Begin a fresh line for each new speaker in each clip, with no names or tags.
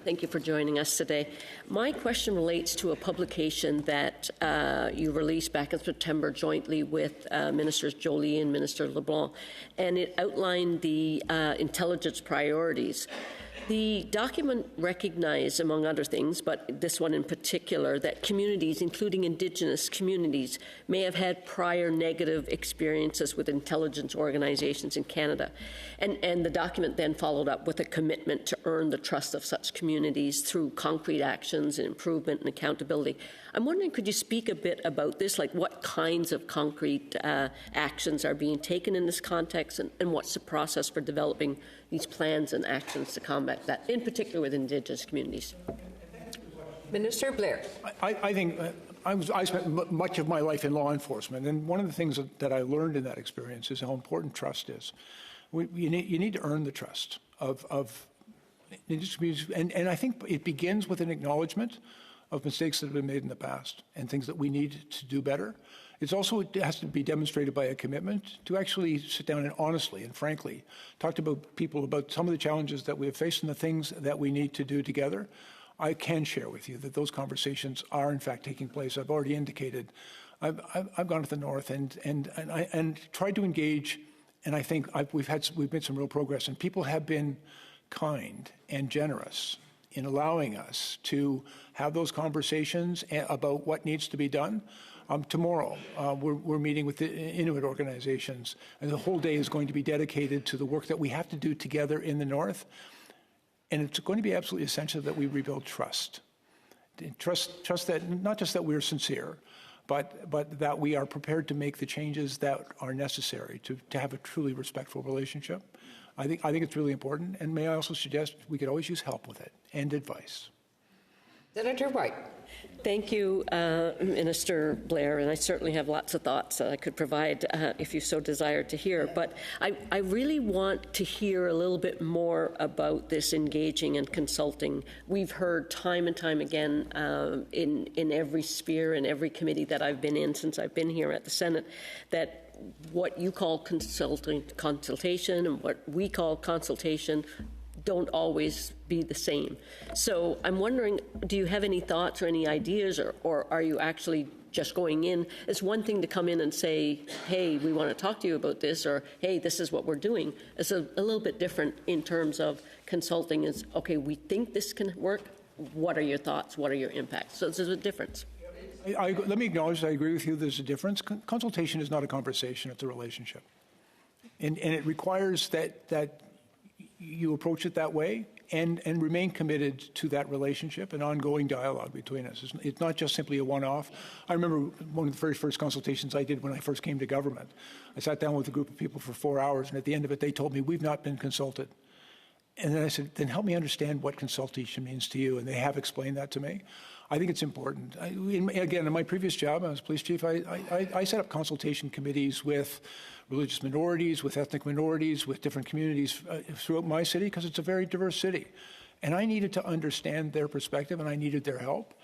Thank you for joining us today. My question relates to a publication that you released back in September jointly with Ministers Joly and Minister LeBlanc, and it outlined the intelligence priorities. The document recognized, among other things, but this one in particular, that communities, including Indigenous communities, may have had prior negative experiences with intelligence organizations in Canada. And the document then followed up with a commitment to earn the trust of such communities through concrete actions and improvement and accountability. I'm wondering, could you speak a bit about this, like what kinds of concrete actions are being taken in this context, and what's the process for developing these plans and actions to combat that, in particular with Indigenous communities?
Minister Blair.
I think I spent much of my life in law enforcement, and one of the things that I learned in that experience is how important trust is. You need to earn the trust of Indigenous communities, and I think it begins with an acknowledgement of mistakes that have been made in the past and things that we need to do better. It has to be demonstrated by a commitment to actually sit down and honestly and frankly talk to people about some of the challenges that we have faced and the things that we need to do together. I can share with you that those conversations are in fact taking place. I've already indicated I've gone to the north and tried to engage, and I think we've made some real progress, and people have been kind and generous in allowing us to have those conversations about what needs to be done. Tomorrow, we're meeting with the Inuit organizations, and the whole day is going to be dedicated to the work that we have to do together in the north. And it's going to be absolutely essential that we rebuild trust. Trust that not just that we're sincere, but that we are prepared to make the changes that are necessary to have a truly respectful relationship. I think it's really important, and may I also suggest we could always use help with it and advice.
Senator White.
Thank you, Minister Blair, and I certainly have lots of thoughts that I could provide if you so desired to hear. But I really want to hear a little bit more about this engaging and consulting. We've heard time and time again in every sphere, in every committee that I've been in since I've been here at the Senate, that what you call consultation and what we call consultation don't always be the same. So I'm wondering, do you have any thoughts or any ideas, or are you actually just going in? It's one thing to come in and say, hey, we want to talk to you about this, or hey, this is what we're doing. It's a little bit different in terms of consulting is, okay, we think this can work. What are your thoughts? What are your impacts? So there's a difference.
Let me acknowledge that I agree with you. There's a difference. Consultation is not a conversation, it's a relationship. And it requires that you approach it that way and remain committed to that relationship and ongoing dialogue between us. It's not just simply a one-off. I remember one of the very first consultations I did when I first came to government. I sat down with a group of people for 4 hours, and at the end of it, they told me, we've not been consulted. And then I said, then help me understand what consultation means to you. And they have explained that to me. I think it's important. Again, in my previous job, I was police chief, I set up consultation committees with religious minorities, with ethnic minorities, with different communities throughout my city, because it's a very diverse city. And I needed to understand their perspective, and I needed their help.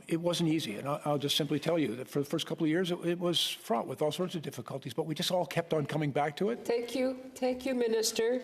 It wasn't easy, and I'll just simply tell you that for the first couple of years, it was fraught with all sorts of difficulties, but we just all kept on coming back to it.
Thank you, Minister.